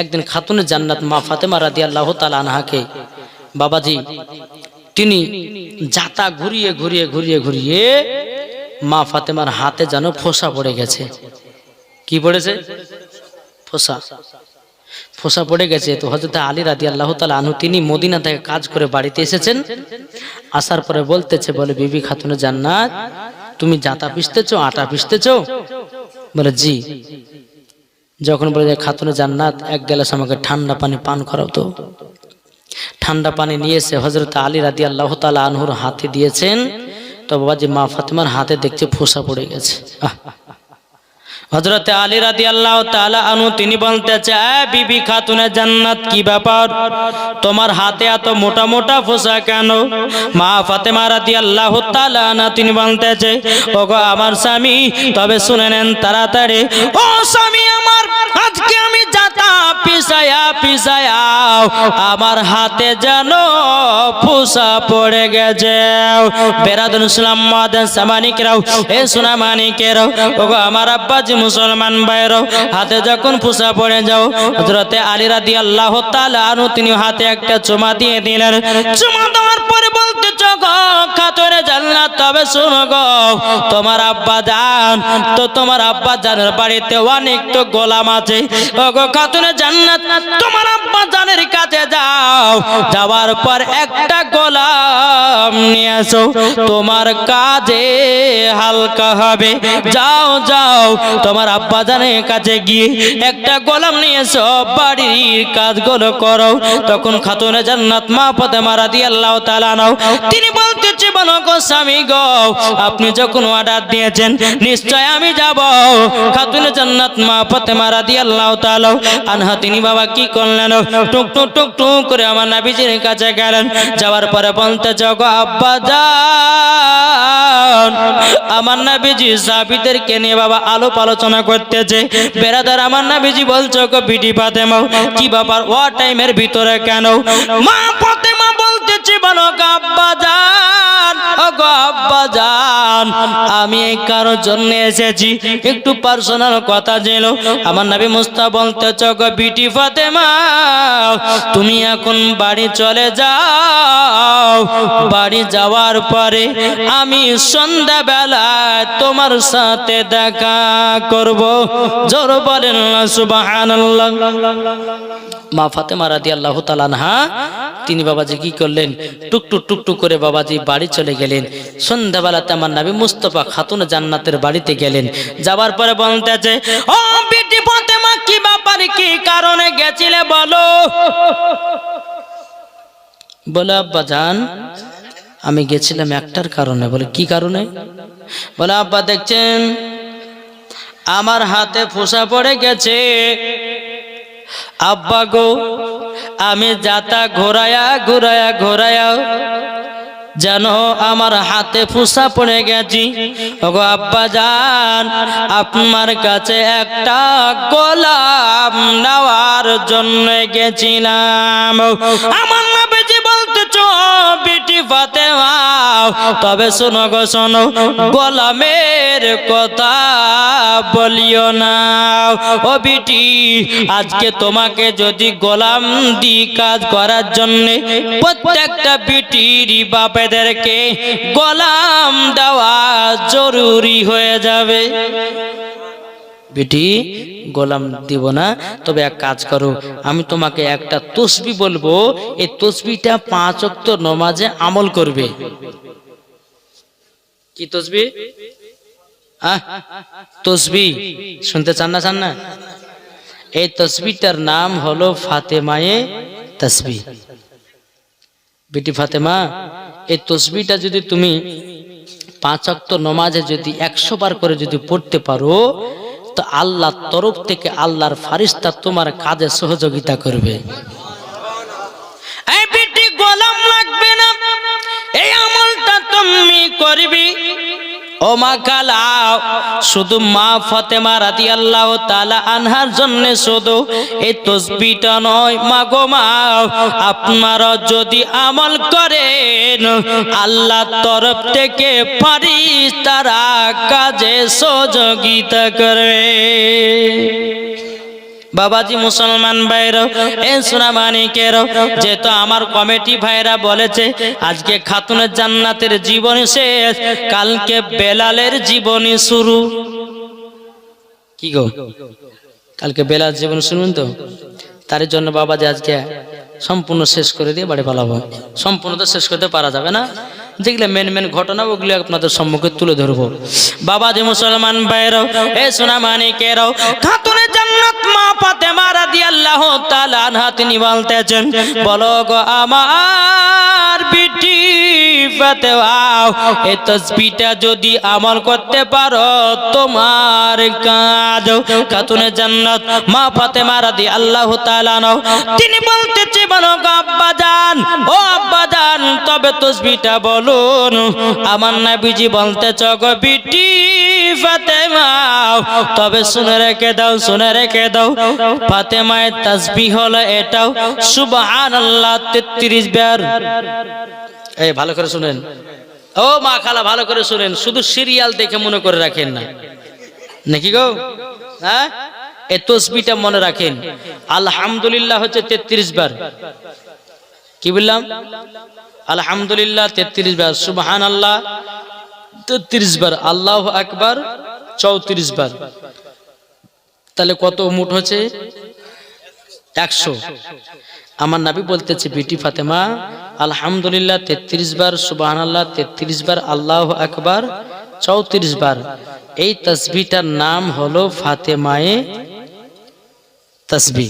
একদিন খাতুনে জান্নাত মা ফাতেমা রাদিয়াল্লাহু তাআলা আনহাকে বাবাজি তিনি জাতা ঘুরিয়ে ঘুরিয়ে ঘুরিয়ে ঘুরিয়ে মা ফাতেমার হাতে যেন ফোসা পড়ে গেছে। কি পড়েছে? ফোসা। ফোসা পড়ে গেছে। তো হযরত আলী রাদিয়াল্লাহু তাআলা আনহু তিনি মদিনা থেকে কাজ করে বাড়িতে এসেছেন। আসার পরে বলতেছে, বলে বিবি খাতুনে জান্নাত, তুমি জাতা পিষতেছো, আটা পিষতেছো? বলে জি। যখন বলে খাতুনে জান্নাত, এক গ্লাস আমাকে ঠান্ডা পানি পান করাও তো। ঠান্ডা পানি নিয়ে এসে হযরত আলী রাদিয়াল্লাহু তাআলা আনহুর হাতে দিয়েছেন। তো বাবাজি মা ফাতেমার হাতে দেখছে ফোসা পড়ে গেছে। হযরত আলী রাদিয়াল্লাহু তাআলা আনহু তিনি বলতেছে, বিবি খাতুনে জান্নাত, কি ব্যাপার, তোমার হাতে এত মোটা মোটা ফোসা কেন? মা ফাতেমা রাদিয়াল্লাহু তাআলা আনহা তিনি বলতেছে, ওগো আমার স্বামী, তবে শুনে নেন তাড়াতাড়ি। ও স্বামী আমার, আজকে আমি জাতা পিছায়া পিছায়া আমার হাতে যেন ফোসা পড়ে গেছে। বেরাদুল ইসলাম মুআদ্দাস সামানিকরাও এ সোনামানিকেরাও, ওগো আমার আব্বাজি মুসলমান ভাইরাও, হাতে যখন ফোসা পড়ে যাও, হযরতে আলী রাদিয়াল্লাহু তাআলা আনহু তিনি হাতে একটা চুমা দিয়ে দিলেন। চুমা দেওয়ার পরে বলতে গো খাতুনে জান্নাত, তবে শোনো গো, তোমার আব্বা জান তো, তোমার আব্বা জানের বাড়িতে অনেক তো গোলাম আছে। ওগো খাতুনে জান্নাত, তোমার আব্বা জানের কাছে যাও, যাওয়ার পর একটা গোলাম নিয়ে আসো, তোমার কাজে হালকা হবে। যাও যাও, তোমার আব্বা জানের কাছে গিয়ে একটা গোলাম নিয়ে এসো, বাড়ির কাজগুলো করো। তখন খাতুনে জান্নাত মা ফাতেমা রাদিয়াল্লাহু তাআলা আনহা তিনি বলতেছে বলো গো স্বামী গো, আপনি যখন অর্ডার দিয়েছেন নিশ্চয় আমি যাব। খাতুনে জান্নাত মা ফাতেমা রাদিয়াল্লাহু তাআলা আনহা তিনি বাবা কি করলেন, টুক টুক টুক টুক করে আমার নবীজির কাছে গেলেন। যাওয়ার পরে বলতেছে গো আব্বা জান, আমার নবীজি সাহাবীদেরকে নিয়ে বাবা আলাপ আলোচনা করতেছে। বেরাদার আমার নবীজি বলছো গো বিটি ফাতেমা কি ব্যাপার ও টাইমের ভিতরে কেন? মা ফাতেমা বলতেছে বলো গো আব্বা জান, ও গো আব্বা জান, আমি এই কারোর জন্য এসেছি, একটু পার্সোনাল কথা ছিল। আমার নবী মুস্তাফা বলতেছে গো বিটি ফাতেমা তুমি এখন বাড়ি চলে যাও, বাড়ি যাওয়ার পরে আমি সন্ধ্যাবেলা তোমার সাথে দেখা করব। জোর বলেন সুবহানাল্লাহ। মা ফাতেমা রাদিয়াল্লাহু তাআলা আনহা তিনি বাবাজি কি করলেন, টুকটুক টুকটুক করে বাবাজি বাড়ি চলে গেলেন। সন্ধ্যাবেলাতে আমার নবী মুস্তাফা খাতুনে জান্নাতের বাড়িতে গেলেন। যাবার পরে বলতেছে ও বিটি ফাতেমা কি ব্যাপার, কি কারণে গেছিলে বলো? বলে আব্বা জান আমি গেছিলাম একটার কারণে। বলে কি কারণে? বলে আব্বা দেখছেন আমার হাতে ফোঁসা পড়ে গেছে। আব্বা গো আমি যাতা ঘোরায়া ঘোরায়া ঘোরায়া যেন আমার হাতে ফোঁসা পড়ে গেছি। ওগো আব্বা জান আপনার কাছে একটা গোলাম নেওয়ার জন্য গেছিলাম। আমার নবীজি বলতেছ বিটি ফাতেমা তবে শোনো গো শোনো, গোলামের কথা বলিও না। ও বিটি আজকে তোমাকে যদি গোলাম দি কাজ করার জন্য প্রত্যেকটা বিটির বাপেদেরকে গোলাম দেওয়া জরুরি হয়ে যাবে। বেটি গোলাম দিব না, তবে এক কাজ করো, আমি তোমাকে একটা তসবিহ বলবো, এই তসবিহটা 5 ওয়াক্ত নামাজে আমল করবে। কি তসবিহ? তসবিহ শুনতে চান না? চান না? এই তসবিহটার নাম হলো ফাতেমায়ে তসবিহ। বেটি ফাতেমা এই তসবিহটা যদি তুমি 5 ওয়াক্ত নামাজে যদি 100 বার করে যদি পড়তে পারো তো আল্লাহর তরফ থেকে আল্লাহর ফারিস্তা তোমার কাজে সহযোগিতা করবে। এই বেটি গোলাম লাগবে না, এই আমলটা তুমি করবি। ও মা কালা শুধু মা ফাতেমা রাদিয়াল্লাহু তাআলা আনহার জন্য শুধু এই তসবিহটা নয়, মা গো মা আপনারা যদি আমল করেন আল্লাহর তরফ থেকে ফারিস্তারা কাজে সহযোগিতা করবে। বাবাজি মুসলমান ভাইরা এ সোনা মানিকেরা, যেহেতু আমার কমিটি ভাইরা বলেছে আজকে খাতুনের জান্নাতের জীবনী শেষ, কালকে বেলালের জীবনী শুরু। কি গো কালকে বেলাল জীবন শুনুন তো, তার জন্য বাবাজি আজকে সম্পূর্ণ শেষ করে দিয়ে বাড়ি পালাবো। সম্পূর্ণ তো শেষ করতে পারা যাবে না, যেগুলো মেন মেন ঘটনা ওগুলো আপনাদের সম্মুখে তুলে ধরবো। বাবাজি মুসলমান ভাইরা এ সোনা মানিকেরা, খাতুনের জান্নাত মা ফাতেমা রাদিয়াল্লাহু তাআলা আনহা তিনি বলতেছেন বলো গো আমার বিটি ফাতেমা এই তসবিহটা যদি আমল করতে পারো তোমার কাজ। খাতুনের জান্নাত মা ফাতেমা রাদিয়াল্লাহু তাআলা আনহা তিনি বলতেছে বলো গো আব্বা জান, ও আব্বা জান তবে তসবিহটা বলুন। আমার নবীজি বলতেছে গো বিটি ফাতেমা তবে শুনে রেখে দাও, শুনে রেখে দাও, ফাতেমায়ে তাসবিহ হলো এটাও সুবহানাল্লাহ 33 বার। এই ভালো করে শুনেন, ও মা খালা ভালো করে শুনেন, শুধু সিরিয়াল দেখে মনে করে রাখেন না নাকি গো। হ্যাঁ এই তাসবিহটা মনে রাখেন। আলহামদুলিল্লাহ হচ্ছে 33 বার। কি বললাম? আলহামদুলিল্লাহ 33 বার, সুবহানাল্লাহ 33 বার, আল্লাহু আকবার 34 বার। তাহলে কত মোট হচ্ছে? 100। আমার নবী বলতেছে বিটি ফাতেমা আলহামদুলিল্লাহ 33 বার, সুবহানাল্লাহ 33 বার, আল্লাহু আকবার 34 বার। এই তাসবিহটার নাম হলো ফাতেমায়ে তাসবিহ।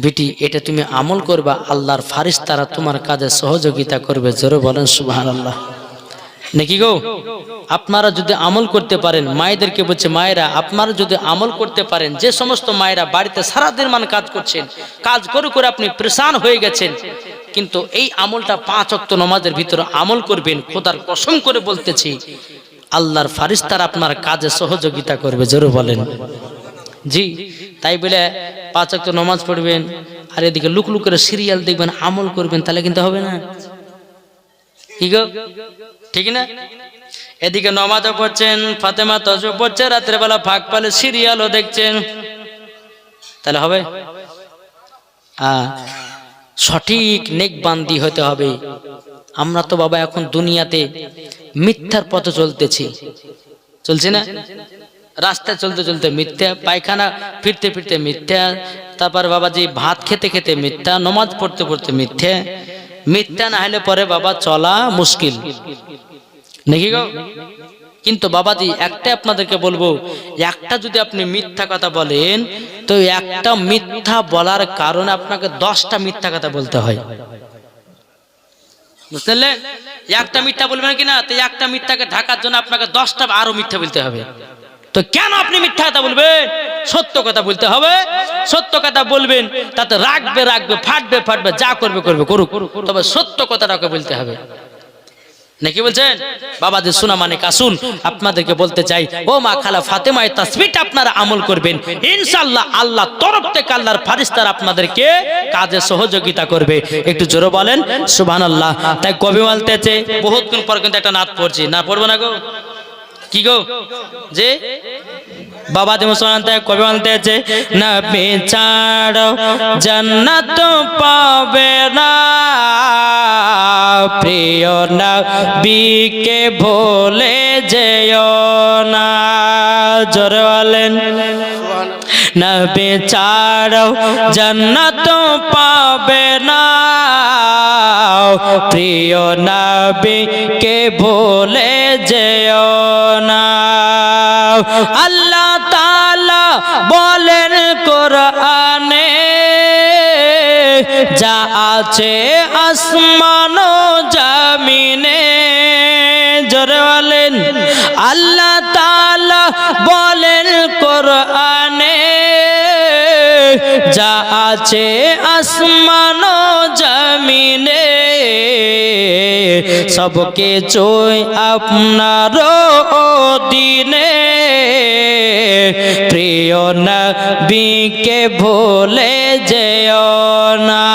বেটি এটা তুমি আমল করবা, আল্লাহর ফারিস্তারা তোমার কাজে সহযোগিতা করবে। জোরে বলেন সুবহানাল্লাহ। নাকি গো? আপনারা যদি আমল করতে পারেন, মায়েদেরকে বলছে মায়েরা আপনারা যদি আমল করতে পারেন, যে সমস্ত মায়েরা বাড়িতে সারাদিন মান কাজ করছেন, কাজ করে করে আপনি পরেশান হয়ে গেছেন, কিন্তু এই আমলটা 5 ওয়াক্ত নামাজের ভিতরে আমল করবেন, খোদার কসম করে বলতেছি আল্লাহর ফারিস্তারা আপনার কাজে সহযোগিতা করবে। জোরে বলেন জি। তাই বলে 5 ওয়াক্ত নামাজ পড়বেন আর এদিকে লুক লুক করে সিরিয়াল দেখবেন, আমল করবেন, তাহলে কিন্তু হবে না। কি গো ঠিক না? এদিকে নামাজও পড়ছেন, ফাতেমা তাজু পড়ছে, রাতের বেলা ফাঁক পালে সিরিয়ালও দেখছেন, তাহলে হবে? সঠিক নেকবান্দি হতে হবে। আমরা তো বাবা এখন দুনিয়াতে মিথ্যার পথে চলতেছি, চলছি না? রাস্তায় চলতে চলতে মিথ্যা, পায়খানা ফিরতে ফিরতে মিথ্যা, তারপর বাবাজি ভাত খেতে খেতে মিথ্যা, নামাজ পড়তে পড়তে মিথ্যা। মিথ্যা না হলে পরে বাবা চলা মুশকিল, নাকি গো? কিন্তু বাবাজি একটা আপনাদেরকে বলবো, একটা যদি আপনি মিথ্যা কথা বলেন তো একটা মিথ্যা বলার কারণে আপনাকে 10টা মিথ্যা কথা বলতে হয়, বুঝলেন? একটা মিথ্যা বলবেন কিনা, তো একটা মিথ্যাকে ঢাকার জন্য আপনাকে 10টা আরো মিথ্যা বলতে হবে। তো কেন আপনি মিথ্যা কথা বলবেন? সত্য কথা বলতে হবে। সত্য কথা বলবেন, তাতে রাখবে রাখবে, ফাটবে ফাটবে, যা করবে করবে করুক, তবে সত্য কথাটাকে বলতে হবে, নাকি বলছেন? বাবাদের শোনা মানে কাসুন আপনাদেরকে বলতে চাই, ও মা খালা ফাতেমা এই তাসবিহটা আপনারা আমল করবেন, ইনশাআল্লাহ আল্লাহ তরফ থেকে আল্লাহর ফারিস্তারা আপনাদেরকে কাজে সহযোগিতা করবে। একটু জোরে বলেন সুবহানাল্লাহ। তাই কবি বলতেছে, বহুতক্ষণ পর কিন্তু একটা নাত পড়ছি, না পড়বো না গো? কি গো যে বাবাদের মুসলমান, তাই কবি বলতেছে, নবী ছাড়ো জান্নাত পাবে না, প্রিয় নবীকে ভুলে যেও না। জোরে বলেন নবী ছাড়ো জান্নাত পাবে না, প্রিয় নবীকে ভুলে যেও না। আল্লাহ তাআলা বলেন কোরআনে, যা আছে আসমান ও জমিনে। জোরে বলেন আল্লাহ তাআলা বলেন কোরআনে, যা আছে আসমান ও জমিনে, সবকে চোই আপনার অধীনে, প্রিয় নবীকে ভুলে যেও না।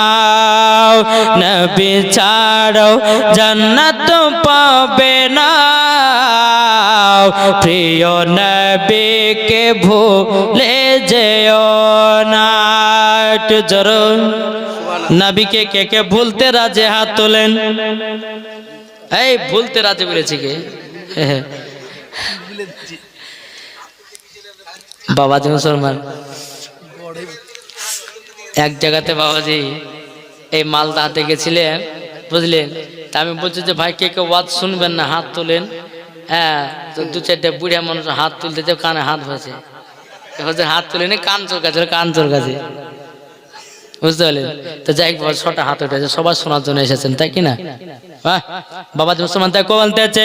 নবী ছাড়ো জান্নাত পাবে না, প্রিয় নবীকে ভুলে যেও না। একটু জোরে নবীকে কে কে ভুলতে রাজি হাত তোলেন। এই ভুলতে রাজি বলেছি কে? বাবাজি মুসলমান, এক জায়গাতে বাবাজি এই মালদা হাতে গেছিলেন, বুঝলেন? তা আমি বলছি যে ভাই কে কে ওয়াজ শুনবেন না, হাত তোলেন। হ্যাঁ, তো 2-4টা বুড়িয়া মানুষ হাত তুলতে যে কানে হাত ভেসে, হাত তুলে নি, কান চোরকাছে, কান চোরকাছে, বুঝতে পারলেন? তো যাই হোক 6টা হাত উঠেছে, সবাই শোনার জন্য এসেছেন, তাই কিনা? বাবাজি মুসলমান, তাই বলতেছে,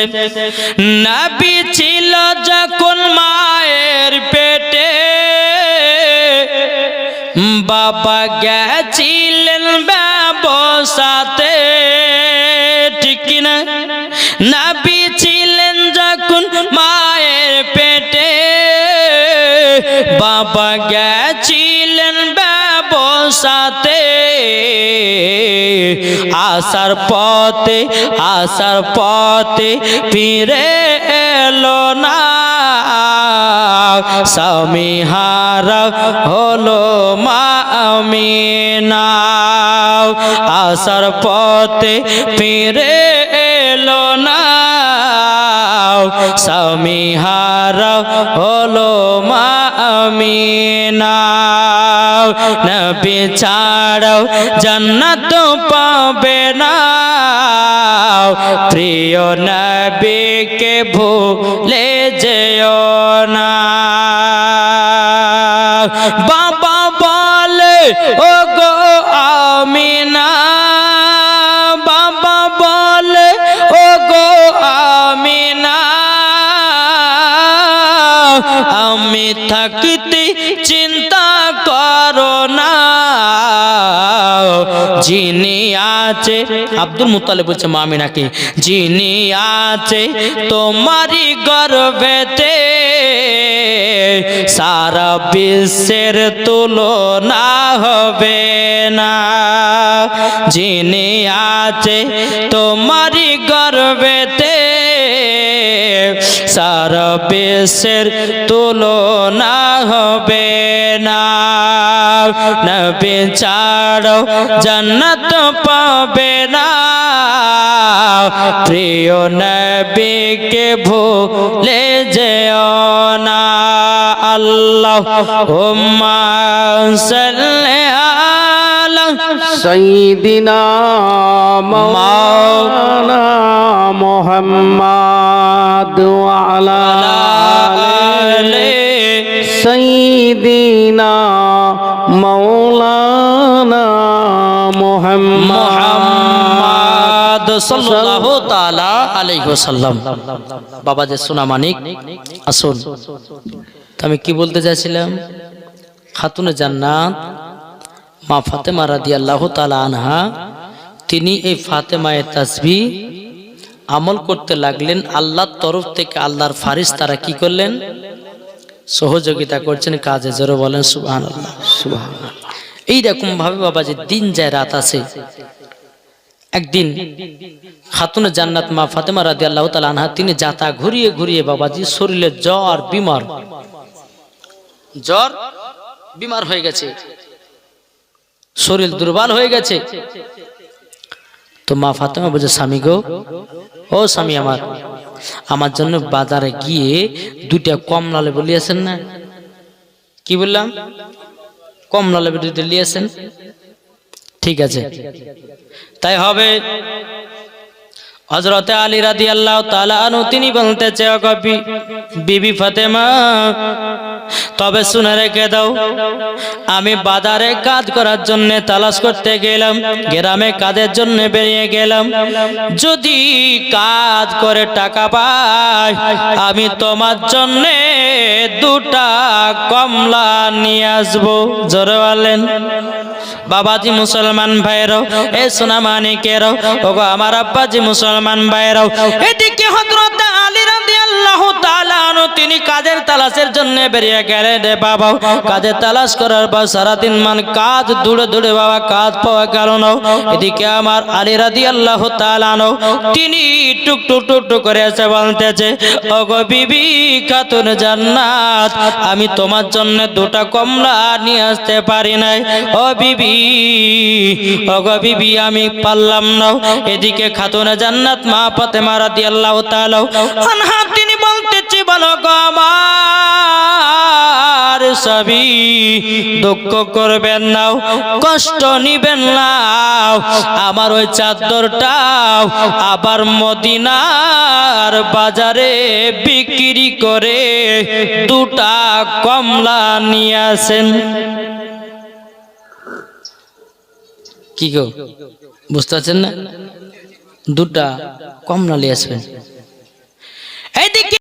নবী ছিল যখন মায়ের পেটে, বাবা গেছিলেন ব্যবসাতে, ঠিক কিনা? নবী ছিলেন যখন মায়ের পেটে, বাবা গেছিলেন ব্যবসাতে, আসার পথে ফিরে এলো না, স্বামী হারা হলো মা আমিনা। আসার পথে ফিরে এলো না, স্বামী হারা হলো মা আমিনা। নবী ছাড়ো জান্নাত পাবে না, প্রিয় নবীকে ভুলে যেও না। বাবা বলে ও গো আমি থাকতে চিন্তা করো না, যিনি আছে, আব্দুল মুত্তালিব বলছে মা আমিনাকে, যিনি আছে তোমারই গর্ভেতে, সারা বিশ্বের তুলনা হবে না। যিনি আছে তোমারই গর্ভেতে, সারা বিশ্বের তুলনা হবে না। নবী ছাড়ো জান্নাত পাবে না, প্রিয় নবীকে ভুলে যেও না। আল্লাহুম্মা সাল্লি আলা সাইয়্যিদিনা মাওলানা মুহাম্মাদ ওয়া আলা আলি সাইয়্যিদিনা মাওলানা মুহাম্মাদ সাল্লাল্লাহু তাআলা আলাইহি ওয়াসাল্লাম। বাবা যে সোনা মানিক, আসুন। তো আমি কি বলতে চাইছিলাম, খাতুনে জান্নাত মা ফাতেমা রাদিয়াল্লাহু তাআলা আনহা, তিনি এই ফাতেমায়ে তাসবিহ আমল করতে লাগলেন। আল্লাহর তরফ থেকে আল্লাহর ফারিস্তারা কি করলেন, সহযোগিতা করছেন কাজে। জোরে বলেন সুবহানাল্লাহ। সুবহানাল্লাহ। এইরকম ভাবে বাবা যে দিন যায় রাত আসে। একদিন খাতুনে জান্নাত মা ফাতেমা রাদিয়াল্লাহু তাআলা আনহা, তিনি যাতা ঘুরিয়ে ঘুরিয়ে বাবাজি শরীরে জ্বর বিমার হয়ে গেছে, শরীর দুর্বল হয়ে গেছে। তো মা ফাতেমা বলছে, স্বামী গো, ও স্বামী আমার জন্য বাজারে গিয়ে দুইটা কমলা লেবু লিয়েছেন না? কি বললাম? কমলা লেবু দুইটা লিয়েছেন। ঠিক আছে, তাই হবে। হযরত আলী রাদিয়াল্লাহু তাআলা আনহু তিনি বলতেছে, ও বিবি ফাতেমা, তবে শুনে রেখে দাও, আমি বাজারে কাজ করার জন্য তালাশ করতে গেলাম, গ্রামে কাজের জন্য বেরিয়ে গেলাম। যদি কাজ করে টাকা পাই, আমি তোমার জন্য দুটা কমলা নিয়ে আসবো। জোরে বলেন। বাবাজি মুসলমান ভাইরাও, এ সোনা মানিকেরাও, ওগো আমার আব্বাজি মুসলমান ভাইরাও, এদিকে হযরত আলী রাদিয়াল্লাহু তাআলা আনহু তিনি কাজের তালাশের জন্য বেরিয়ে গেলেন রে বাবা। কাজের তালাশ করার পর সারাদিন কাজ দৌড়ে দৌড়ে বাবা কাজ পাওয়া গেল না। এদিকে আমার আলী রাদিয়াল্লাহু তাআলা আনহু তিনি টুক টুক টুক টুক করে এসে বলতেছে, ওগো বিবি খাতুনে জান্নাত, আমি তোমার জন্য দুটা কমলা নিয়ে আসতে পারি নাই। ও বিবি, ওগো বিবি, আমি পারলাম না। এদিকে খাতুনে জান্নাত মা ফাতেমা রাদিয়াল্লাহু তাআলা আনহা তিনি বলতেছে, বলো গো আমার স্বামী, দুঃখ করবেন না, কষ্ট নিবেন না, আমার ওই চাদরটাও আবার মদিনার বাজারে বিক্রি করে দুটা কমলা নিয়ে আসেন। কি গো, বুঝতে পারছেন না? দুটা কমলা নিয়ে আসবেন। এইদিকে